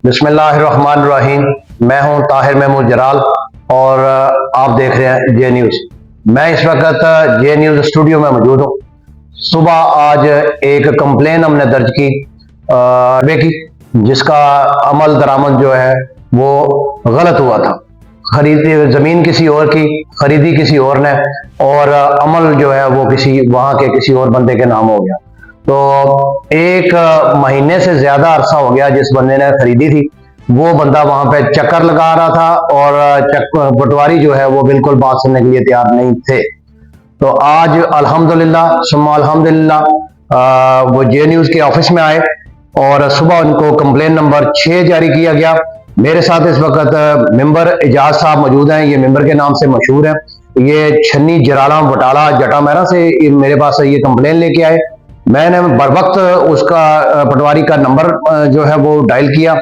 बिस्मिल्लाहिर्रहमानिर्रहीम। मैं हूं ताहिर महमूद जलाल और आप देख रहे हैं जे न्यूज़। मैं इस वक्त जे न्यूज़ स्टूडियो में मौजूद हूं। सुबह आज एक कंप्लेन हमने दर्ज की जिसका अमल दरामद जो है वो गलत हुआ था। खरीदी जमीन किसी और की, खरीदी किसी और ने, और अमल जो है वो वहां के किसी और बंदे के नाम हो गया। तो एक महीने से ज्यादा अरसा हो गया जिस बंदे ने खरीदी थी, वो बंदा वहां पे चक्कर लगा रहा था और पटवारी जो है वो बिल्कुल बात सुनने के लिए तैयार नहीं थे। तो आज अल्हम्दुलिल्लाह सुम्मा अल्हम्दुलिल्लाह वो जे न्यूज़ के ऑफिस में आए और सुबह उनको कंप्लेन नंबर 6 जारी किया गया। मेरे साथ इस वक्त मेंबर एजाज साहब मौजूद हैं। ये मेंबर के नाम से मशहूर हैं। ये छन्नी जराला बटाला जटामैरा से मेरे पास ये कंप्लेन लेके आए। मैंने बर वक्त उसका पटवारी का नंबर जो है वो डायल किया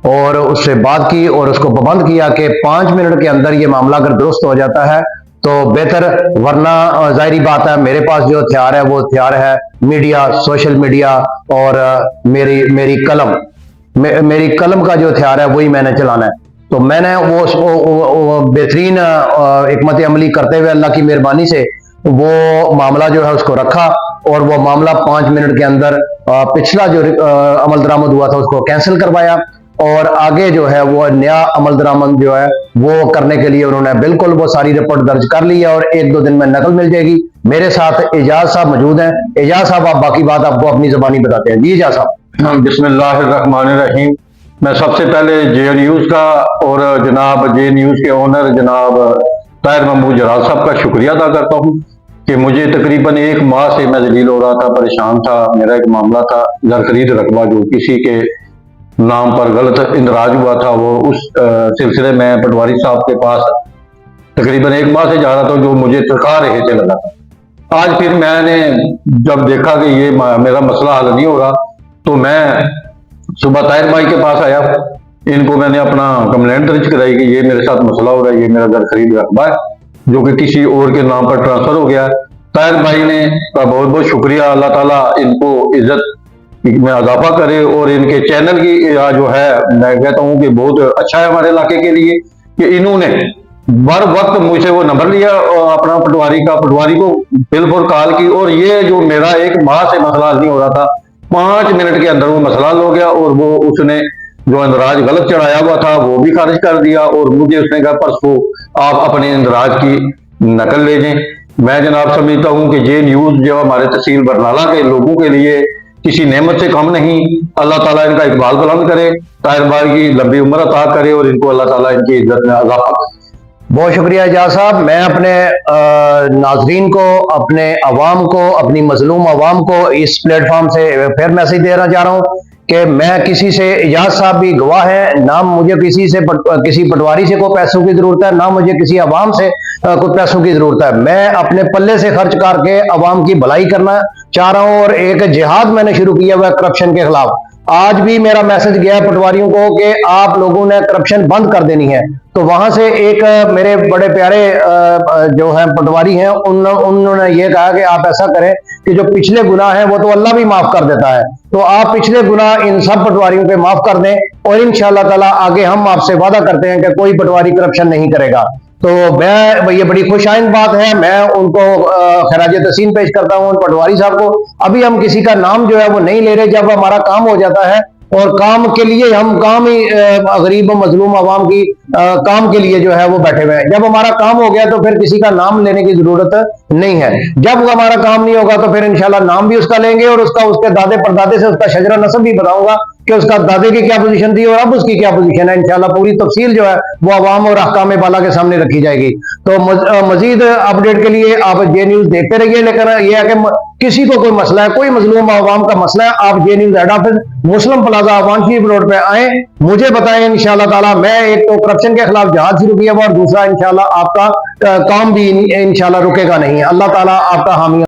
और उससे बात की और उसको पाबंद किया कि 5 मिनट के अंदर ये मामला अगर दुरुस्त हो जाता है तो बेहतर, वरना जाहिर बात है मेरे पास जो हथियार है वो हथियार है मीडिया, सोशल मीडिया और मेरी कलम। मेरी कलम का जो हथियार है वही मैंने चलाना है। तो मैंने वो बेहतरीन हिकमत अमली करते हुए अल्लाह की मेहरबानी से वो मामला जो है उसको रखा और वो मामला 5 मिनट के अंदर पिछला जो अमल दरामद हुआ था उसको कैंसिल करवाया और आगे जो है वो नया अमल दरामद जो है वो करने के लिए उन्होंने बिल्कुल वो सारी रिपोर्ट दर्ज कर ली है और 1-2 दिन में नकल मिल जाएगी। मेरे साथ एजाज साहब मौजूद हैं। एजाज साहब, आप बाकी बात आपको अपनी ज़बानी बताते हैं। जी एजाज साहब। बिस्मिल्लाहिर्रहमानिर्रहीम। मैं सबसे पहले जे न्यूज़ का और जनाब जे न्यूज़ के ओनर जनाब ताहिर महमूद जलाल साहब का शुक्रिया अदा करता हूँ कि मुझे तकरीबन 1 माह से मैं जलील हो रहा था, परेशान था। मेरा एक मामला था घर खरीद रकबा जो किसी के नाम पर गलत इंदराज हुआ था, वो उस सिलसिले में पटवारी साहब के पास तकरीबन 1 माह से जा रहा था, जो मुझे थका रहे थे लगा था। आज फिर मैंने जब देखा कि ये मेरा मसला हल नहीं हो रहा तो मैं सुबह ताहिर भाई के पास आया। इनको मैंने अपना कंप्लेंट दर्ज कराई कि ये मेरे साथ मसला हो रहा है, ये मेरा घर खरीद रकबा है जो कि किसी और के नाम पर ट्रांसफर हो गया। ताहिर भाई ने का बहुत बहुत शुक्रिया। अल्लाह ताला इनको इज्जत में इजाफा करे और इनके चैनल की जो है मैं कहता हूँ कि बहुत अच्छा है हमारे इलाके के लिए कि इन्होंने बर वक्त मुझसे वो नंबर लिया अपना पटवारी को बिल्कुल कॉल की और ये जो मेरा 1 माह से मसला नहीं हो रहा था 5 मिनट के अंदर वो मसला हो गया और वो उसने जो इंदराज गलत चढ़ाया हुआ था वो भी खारिज कर दिया और मुझे उसने कहा परसों आप अपने इंदराज की नकल ले जाएं। मैं जनाब समझता हूं कि ये न्यूज़ जो हमारे तहसील बरनाला के लोगों के लिए किसी नेमत से कम नहीं। अल्लाह ताला इनका इकबाल बुलंद करे, ताहिर भाई की लंबी उम्र अता करे और इनको अल्लाह ताला इनकी इज्जत में इजाफा करे। बहुत शुक्रिया एजाज साहब। मैं अपने नाजरीन को, अपने अवाम को, अपनी मजलूम अवाम को इस प्लेटफॉर्म से फिर मैसेज देना चाह रहा हूँ कि मैं किसी से, एजाज साहब भी गवाह है, ना मुझे किसी पटवारी से कोई पैसों की जरूरत है, ना मुझे किसी अवाम से कोई पैसों की जरूरत है। मैं अपने पल्ले से खर्च करके अवाम की भलाई करना चाह रहा हूं और एक जिहाद मैंने शुरू किया हुआ है करप्शन के खिलाफ। आज भी मेरा मैसेज गया है पटवारियों को कि आप लोगों ने करप्शन बंद कर देनी है। तो वहां से एक मेरे बड़े प्यारे जो है पटवारी हैं, उन्होंने ये कहा कि आप ऐसा करें कि जो पिछले गुनाह हैं वो तो अल्लाह भी माफ कर देता है, तो आप पिछले गुनाह इन सब पटवारियों पे माफ कर दें और इंशाअल्लाह ताला आगे हम आपसे वादा करते हैं कि कोई पटवारी करप्शन नहीं करेगा। तो मैं, ये बड़ी खुशाइन बात है। मैं उनको खराज तहसीन पेश करता हूँ उन पटवारी साहब को। अभी हम किसी का नाम जो है वो नहीं ले रहे। जब हमारा काम हो जाता है और काम के लिए हम काम ही गरीब मजलूम आवाम की काम के लिए जो है वो बैठे हुए हैं। जब हमारा काम हो गया तो फिर किसी का नाम लेने की जरूरत नहीं है। जब हमारा काम नहीं होगा तो फिर इंशाल्लाह नाम भी उसका लेंगे और उसके दादे परदादे से उसका शजरा नसब भी बताऊंगा कि उसका दादे की क्या पोजीशन थी और अब उसकी क्या पोजीशन है। इंशाल्लाह पूरी तफसील जो है वो अवाम और अहकाम बाला के सामने रखी जाएगी। तो मजीद अपडेट के लिए आप जे न्यूज़ देखते रहिए। लेकिन यह है कि किसी को कोई मसला है, कोई मजलूम आवाम का मसला है, आप जे न्यूज़ हेड ऑफिस मुस्लिम प्लाजा अवान शरीफ रोड पे आए, मुझे बताएं। इंशाल्लाह ताला मैं एक तो करप्शन के खिलाफ जहाद शुरू किया और दूसरा इंशाल्लाह आपका काम भी इंशाल्लाह रुकेगा नहीं। अल्लाह ताला आपका हामी